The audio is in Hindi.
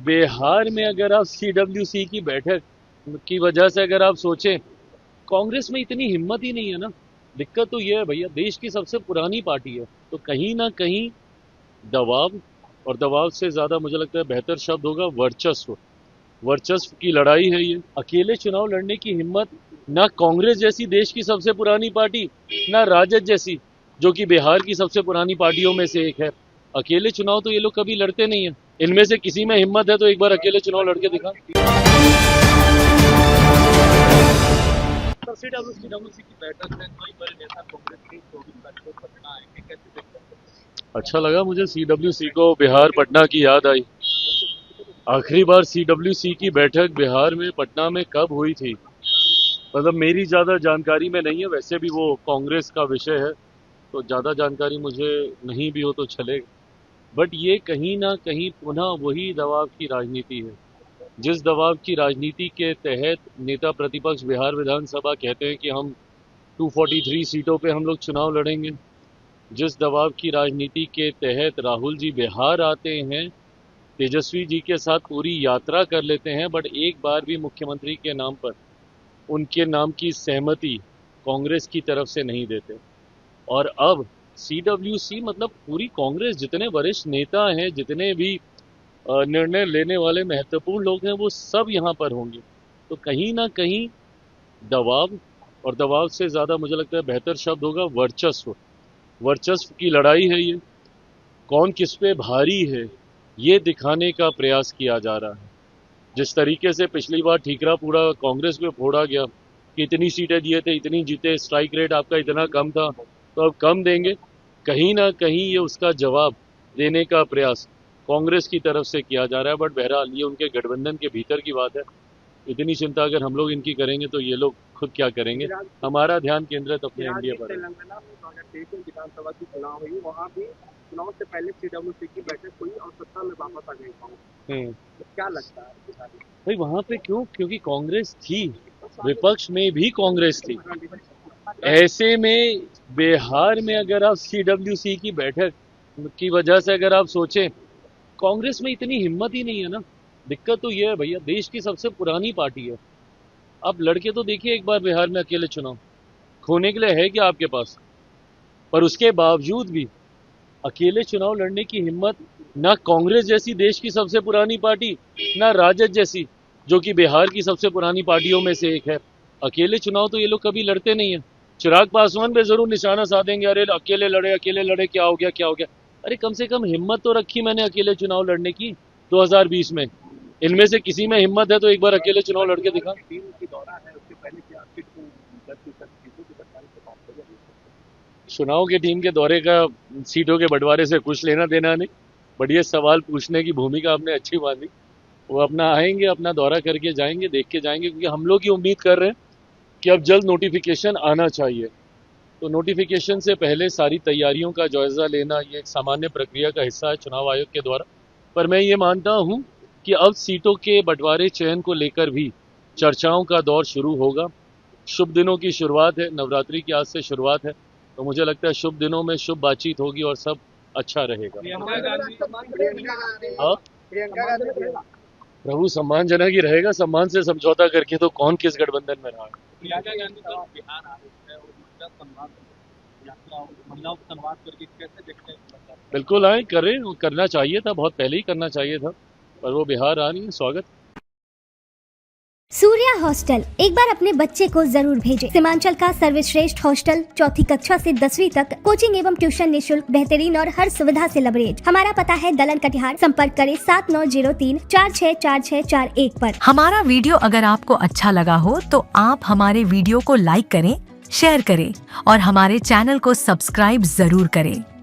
बिहार में अगर आप सीडब्ल्यूसी की बैठक की वजह से अगर आप सोचें, कांग्रेस में इतनी हिम्मत ही नहीं है ना। दिक्कत तो ये है भैया, देश की सबसे पुरानी पार्टी है, तो कहीं ना कहीं दबाव, और दबाव से ज्यादा मुझे लगता है बेहतर शब्द होगा वर्चस्व। वर्चस्व की लड़ाई है ये। अकेले चुनाव लड़ने की हिम्मत ना कांग्रेस जैसी देश की सबसे पुरानी पार्टी, ना राजद जैसी जो कि बिहार की सबसे पुरानी पार्टियों में से एक है। अकेले चुनाव तो ये लोग कभी लड़ते नहीं है। इनमें से किसी में हिम्मत है तो एक बार अकेले चुनाव लड़के दिखा। सीडब्ल्यूसी की बैठक में कई बड़े नेता कांग्रेस के 24 तारीख को पटना आएंगे, कैसे देखते हैं? अच्छा लगा मुझे सीडब्ल्यूसी को बिहार पटना की याद आई। आखिरी बार सीडब्ल्यूसी की बैठक बिहार में पटना में कब हुई थी, मतलब मेरी ज्यादा जानकारी में नहीं है। वैसे भी वो कांग्रेस का विषय है तो ज्यादा जानकारी मुझे नहीं भी हो तो चलेगा। बट ये कहीं ना कहीं पुनः वही दबाव की राजनीति है, जिस दबाव की राजनीति के तहत नेता प्रतिपक्ष बिहार विधानसभा कहते हैं कि हम 243 सीटों पे हम लोग चुनाव लड़ेंगे। जिस दबाव की राजनीति के तहत राहुल जी बिहार आते हैं, तेजस्वी जी के साथ पूरी यात्रा कर लेते हैं, बट एक बार भी मुख्यमंत्री के नाम पर उनके नाम की सहमति कांग्रेस की तरफ से नहीं देते। और अब सीडब्ल्यूसी मतलब पूरी कांग्रेस, जितने वरिष्ठ नेता हैं, जितने भी निर्णय लेने वाले महत्वपूर्ण लोग हैं, वो सब यहाँ पर होंगे। तो कहीं ना कहीं दबाव, और दबाव से ज्यादा मुझे लगता है बेहतर शब्द होगा वर्चस्व। वर्चस्व की लड़ाई है ये। कौन किस पे भारी है ये दिखाने का प्रयास किया जा रहा है। जिस तरीके से पिछली बार ठीकरा पूरा कांग्रेस में फोड़ा गया कि इतनी सीटें दिए थे, इतनी जीते, स्ट्राइक रेट आपका इतना कम था, तो अब कम देंगे। कहीं ना कहीं ये उसका जवाब देने का प्रयास कांग्रेस की तरफ से किया जा रहा है। बट बहरहाल ये उनके गठबंधन के भीतर की बात है। इतनी चिंता अगर हम लोग इनकी करेंगे तो ये लोग खुद क्या करेंगे। हमारा ध्यान केंद्रित अपने एनडीए पर है। तेलंगाना में 2023 में विधानसभा की चुनाव हुई, वहाँ भी चुनाव से पहले सीडब्ल्यूसी की बैठक हुई और सत्ता में वापस आ गई कांग्रेस। तो क्या लगता है आपके साथ? भाई वहां पे क्यों? क्योंकि कांग्रेस थी, विपक्ष में भी कांग्रेस थी। ऐसे में बिहार में अगर आप सीडब्ल्यूसी की बैठक की वजह से अगर आप सोचें, कांग्रेस में इतनी हिम्मत ही नहीं है ना। दिक्कत तो ये है भैया, देश की सबसे पुरानी पार्टी है। आप लड़के तो देखिए एक बार बिहार में अकेले चुनाव, खोने के लिए है क्या आपके पास? पर उसके बावजूद भी अकेले चुनाव लड़ने की हिम्मत ना कांग्रेस जैसी देश की सबसे पुरानी पार्टी, ना राजद जैसी जो कि बिहार की सबसे पुरानी पार्टियों में से एक है। अकेले चुनाव तो ये लोग कभी लड़ते नहीं है। चिराग पासवान पे जरूर निशाना साधेंगे, अरे अकेले लड़े, क्या हो गया क्या हो गया। अरे कम से कम हिम्मत तो रखी मैंने अकेले चुनाव लड़ने की 2020 में। इनमें से किसी में हिम्मत है तो एक बार अकेले चुनाव लड़के दिखा। टीम की दौरा है, उससे पहले क्या आपकी 10% सीटों की बदलाव से बात करें? चुनाव के टीम के दौरे का सीटों के बंटवारे से कुछ लेना देना नहीं। बट ये सवाल पूछने की भूमिका आपने अच्छी बांधी। वो अपना आएंगे, अपना दौरा करके जाएंगे, देख के जाएंगे, क्योंकि हम लोग ये उम्मीद कर रहे हैं कि अब जल्द नोटिफिकेशन आना चाहिए। तो नोटिफिकेशन से पहले सारी तैयारियों का जायजा लेना ये एक सामान्य प्रक्रिया का हिस्सा है चुनाव आयोग के द्वारा। पर मैं ये मानता हूं कि अब सीटों के बंटवारे चयन को लेकर भी चर्चाओं का दौर शुरू होगा। शुभ दिनों की शुरुआत है, नवरात्रि की आज से शुरुआत है, तो मुझे लगता है शुभ दिनों में शुभ बातचीत होगी और सब अच्छा रहेगा। हाँ, प्रभु सम्मानजनक ही रहेगा। सम्मान से समझौता करके तो कौन किस गठबंधन में रहा है। प्रियंका गांधी तो बिहार आ रही है और उनका संवाद यात्रा महिलाओं से संवाद करके कैसे देखते हैं? बिल्कुल आए, करें, करना चाहिए था, बहुत पहले ही करना चाहिए था, पर वो बिहार आ रही है, स्वागत। सूर्या हॉस्टल एक बार अपने बच्चे को जरूर भेजें। सीमांचल का सर्वश्रेष्ठ हॉस्टल, चौथी कक्षा से 10वीं तक कोचिंग एवं ट्यूशन निःशुल्क, बेहतरीन और हर सुविधा से लबरेज। हमारा पता है दलन कटिहार। संपर्क करें 7903464641 पर। हमारा वीडियो अगर आपको अच्छा लगा हो तो आप हमारे वीडियो को लाइक करें, शेयर करें और हमारे चैनल को सब्सक्राइब जरूर करें।